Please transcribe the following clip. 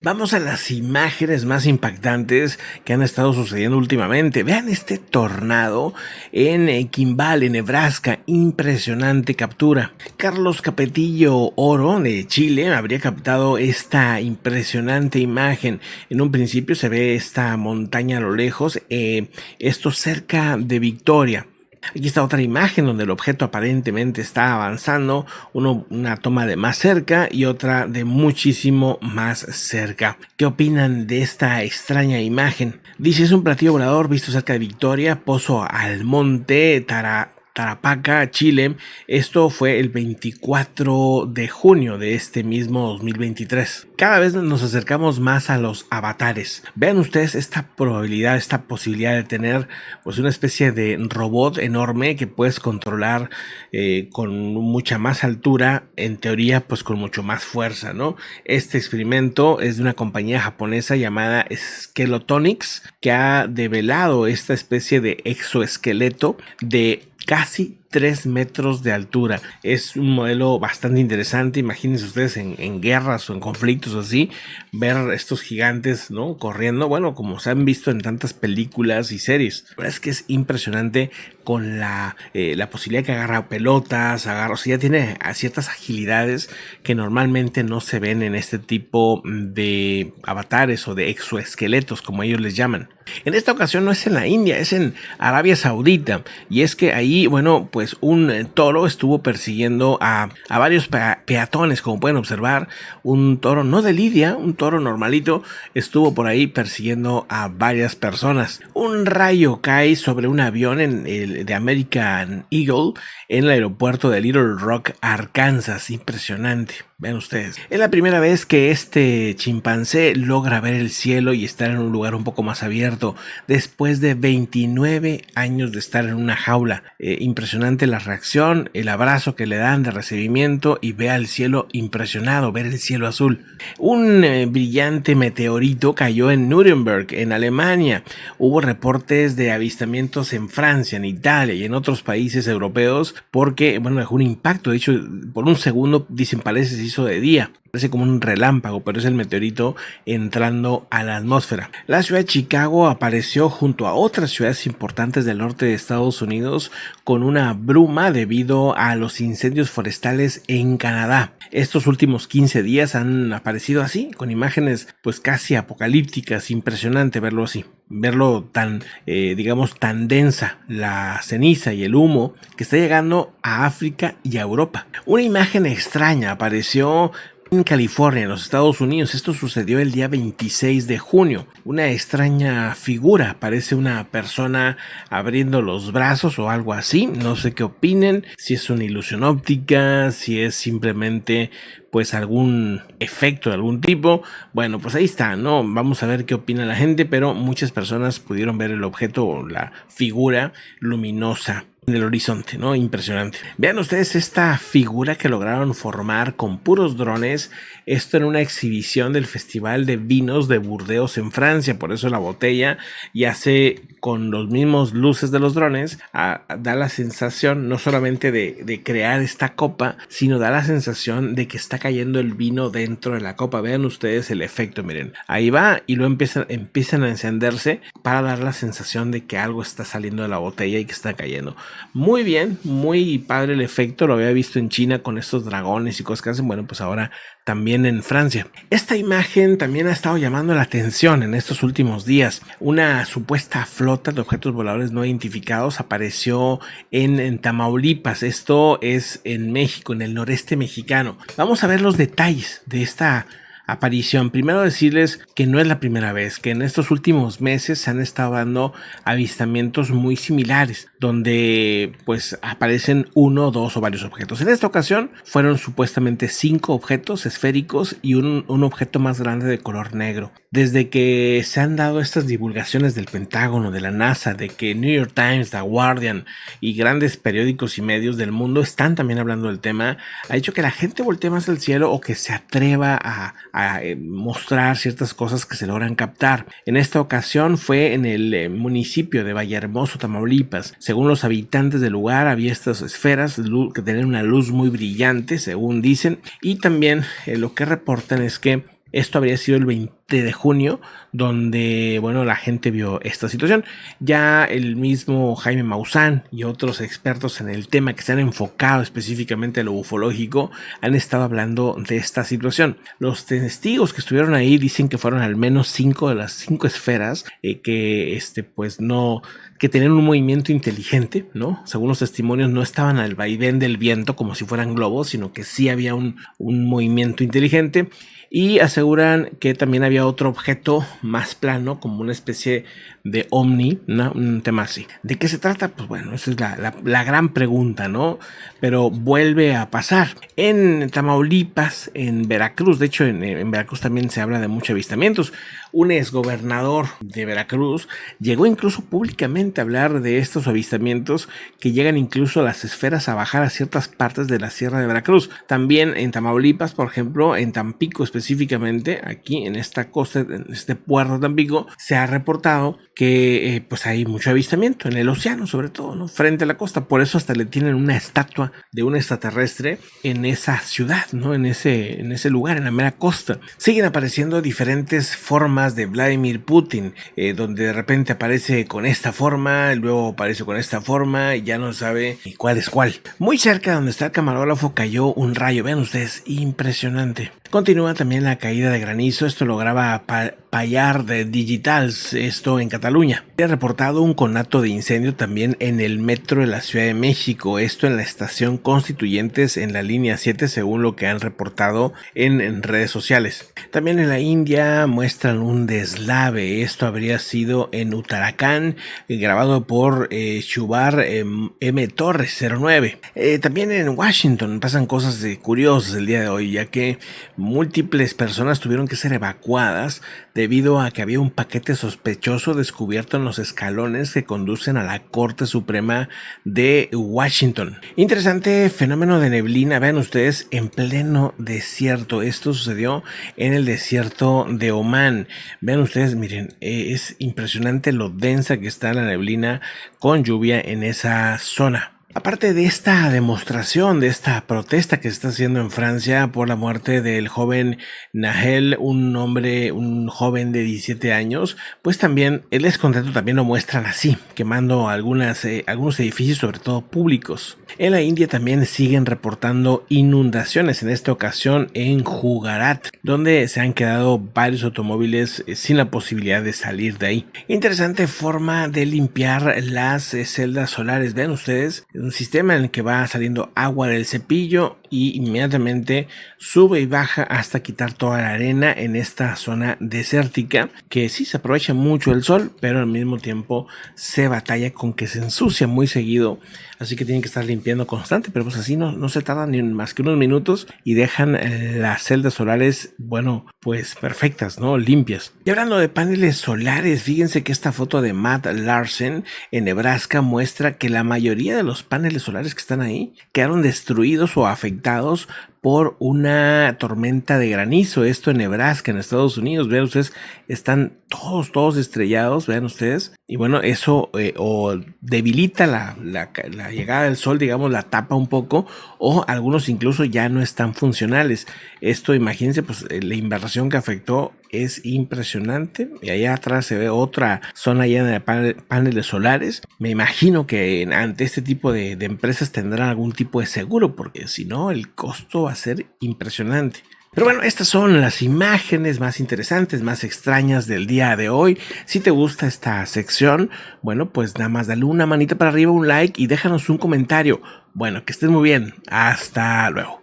Vamos a las imágenes más impactantes que han estado sucediendo últimamente. Vean este tornado en Kimball, en Nebraska. Impresionante captura. Carlos Capetillo Oro de Chile habría captado esta impresionante imagen. En un principio se ve esta montaña a lo lejos, esto cerca de Victoria. Aquí está otra imagen donde el objeto aparentemente está avanzando, una toma de más cerca y otra de muchísimo más cerca. ¿Qué opinan de esta extraña imagen? Dice, es un platillo volador visto cerca de Victoria, Pozo Almonte, Tarapacá, Chile. Esto fue el 24 de junio de este mismo 2023. Cada vez nos acercamos más a los avatares. Vean ustedes esta probabilidad, esta posibilidad de tener pues una especie de robot enorme que puedes controlar con mucha más altura, en teoría pues con mucho más fuerza, ¿no? Este experimento es de una compañía japonesa llamada Skelotonics, que ha develado esta especie de exoesqueleto de casi 3 metros de altura. Es un modelo bastante interesante. Imagínense ustedes en guerras o en conflictos así, ver estos gigantes, ¿no? Corriendo, bueno, como se han visto en tantas películas y series. La verdad es que es impresionante con la posibilidad que agarra pelotas, o sea, ya tiene ciertas agilidades que normalmente no se ven en este tipo de avatares o de exoesqueletos, como ellos les llaman. En esta ocasión no es en la India, es en Arabia Saudita, y es que ahí, bueno, pues un toro estuvo persiguiendo a varios peatones, como pueden observar. Un toro no de lidia, un toro normalito, estuvo por ahí persiguiendo a varias personas. Un rayo cae sobre un avión de American Eagle en el aeropuerto de Little Rock, Arkansas. Impresionante. Vean ustedes, es la primera vez que este chimpancé logra ver el cielo y estar en un lugar un poco más abierto después de 29 años de estar en una jaula. Impresionante la reacción, el abrazo que le dan de recibimiento y ve al cielo impresionado, ver el cielo azul. Un brillante meteorito cayó en Nuremberg, en Alemania. Hubo reportes de avistamientos en Francia, en Italia y en otros países europeos porque, bueno, dejó un impacto. De hecho, por un segundo, dicen, parece se hizo de día. Parece como un relámpago, pero es el meteorito entrando a la atmósfera. La ciudad de Chicago apareció junto a otras ciudades importantes del norte de Estados Unidos con una bruma debido a los incendios forestales en Canadá. Estos últimos 15 días han aparecido así, con imágenes pues casi apocalípticas. Impresionante verlo así, verlo tan, digamos, tan densa la ceniza y el humo que está llegando a África y a Europa. Una imagen extraña apareció en California, en los Estados Unidos. Esto sucedió el día 26 de junio. Una extraña figura, parece una persona abriendo los brazos o algo así. No sé qué opinen, si es una ilusión óptica, si es simplemente pues algún efecto de algún tipo. Bueno, pues ahí está, ¿no? Vamos a ver qué opina la gente, pero muchas personas pudieron ver el objeto o la figura luminosa en el horizonte, ¿no? Impresionante. Vean ustedes esta figura que lograron formar con puros drones. Esto en una exhibición del Festival de Vinos de Burdeos en Francia. Por eso la botella ya se, con los mismos luces de los drones, da la sensación no solamente de crear esta copa, sino da la sensación de que está cayendo el vino dentro de la copa. Vean ustedes el efecto, miren. Ahí va y luego empiezan a encenderse para dar la sensación de que algo está saliendo de la botella y que está cayendo. Muy bien, muy padre el efecto. Lo había visto en China con estos dragones y cosas que hacen. Bueno, pues ahora también en Francia. Esta imagen también ha estado llamando la atención en estos últimos días. Una supuesta flota de objetos voladores no identificados apareció en Tamaulipas. Esto es en México, en el noreste mexicano. Vamos a ver los detalles de esta aparición. Primero decirles que no es la primera vez, que en estos últimos meses se han estado dando avistamientos muy similares, donde pues aparecen uno, dos o varios objetos. En esta ocasión fueron supuestamente 5 objetos esféricos y un objeto más grande de color negro. Desde que se han dado estas divulgaciones del Pentágono, de la NASA, de que New York Times, The Guardian y grandes periódicos y medios del mundo están también hablando del tema, ha hecho que la gente voltee más al cielo o que se atreva a mostrar ciertas cosas que se logran captar. En esta ocasión fue en el municipio de Vallehermoso, Tamaulipas. Según los habitantes del lugar, había estas esferas que tenían una luz muy brillante, según dicen, y también lo que reportan es que Esto habría sido el 20 de junio, donde, bueno, la gente vio esta situación. Ya el mismo Jaime Maussan y otros expertos en el tema que se han enfocado específicamente a lo ufológico han estado hablando de esta situación. Los testigos que estuvieron ahí dicen que fueron al menos 5 de las 5 esferas que tenían un movimiento inteligente, ¿no? Según los testimonios, no estaban al vaivén del viento como si fueran globos, sino que sí había un movimiento inteligente. Y aseguran que también había otro objeto más plano, como una especie de ovni, ¿no? Un tema así. ¿De qué se trata? Pues bueno, esa es la gran pregunta, ¿no? Pero vuelve a pasar. En Tamaulipas, en Veracruz, de hecho en Veracruz también se habla de muchos avistamientos. Un exgobernador de Veracruz llegó incluso públicamente a hablar de estos avistamientos que llegan incluso a las esferas a bajar a ciertas partes de la Sierra de Veracruz. También en Tamaulipas, por ejemplo, en Tampico específicamente, aquí en esta costa, en este puerto de Tampico, se ha reportado que pues hay mucho avistamiento en el océano, sobre todo, ¿no? Frente a la costa. Por eso hasta le tienen una estatua de un extraterrestre en esa ciudad, ¿no? En ese lugar, en la mera costa. Siguen apareciendo diferentes formas de Vladimir Putin, donde de repente aparece con esta forma, luego aparece con esta forma y ya no sabe cuál es cuál. Muy cerca de donde está el camarógrafo cayó un rayo, vean ustedes, impresionante. Continúa también la caída de granizo, esto lo graba Payar de Digitals, esto en Cataluña. Se ha reportado un conato de incendio también en el metro de la Ciudad de México, esto en la estación Constituyentes en la línea 7, según lo que han reportado en redes sociales. También en la India muestran un deslave, esto habría sido en Uttarakhand, grabado por Shubar M. Torres 09. También en Washington pasan cosas curiosas el día de hoy, ya que múltiples personas tuvieron que ser evacuadas debido a que había un paquete sospechoso descubierto en los escalones que conducen a la Corte Suprema de Washington. Interesante fenómeno de neblina, vean ustedes, en pleno desierto. Esto sucedió en el desierto de Omán. Vean ustedes, miren, es impresionante lo densa que está la neblina con lluvia en esa zona. Aparte de esta demostración, de esta protesta que se está haciendo en Francia por la muerte del joven Nahel, un joven de 17 años, pues también el descontento también lo muestran así, quemando algunos edificios, sobre todo públicos. En la India también siguen reportando inundaciones, en esta ocasión en Gujarat, donde se han quedado varios automóviles sin la posibilidad de salir de ahí. Interesante forma de limpiar las celdas solares, vean ustedes, un sistema en el que va saliendo agua del cepillo y inmediatamente sube y baja hasta quitar toda la arena en esta zona desértica, que sí se aprovecha mucho el sol, pero al mismo tiempo se batalla con que se ensucia muy seguido, así que tienen que estar limpiando constante, pero pues así no se tardan ni más que unos minutos y dejan las celdas solares, bueno, pues perfectas, ¿no? Limpias. Y hablando de paneles solares, fíjense que esta foto de Matt Larsen en Nebraska muestra que la mayoría de los paneles solares que están ahí quedaron destruidos o afectados por una tormenta de granizo, esto en Nebraska, en Estados Unidos. Vean ustedes, están todos estrellados, vean ustedes, y bueno, eso o debilita la llegada del sol, digamos, la tapa un poco, o algunos incluso ya no están funcionales. Esto, imagínense, pues la inversión que afectó es impresionante. Y allá atrás se ve otra zona llena de paneles solares. Me imagino que ante este tipo de empresas tendrán algún tipo de seguro, porque si no, el costo va a ser impresionante. Pero bueno, estas son las imágenes más interesantes, más extrañas del día de hoy. Si te gusta esta sección, bueno, pues nada más dale una manita para arriba, un like y déjanos un comentario. Bueno, que estés muy bien. Hasta luego.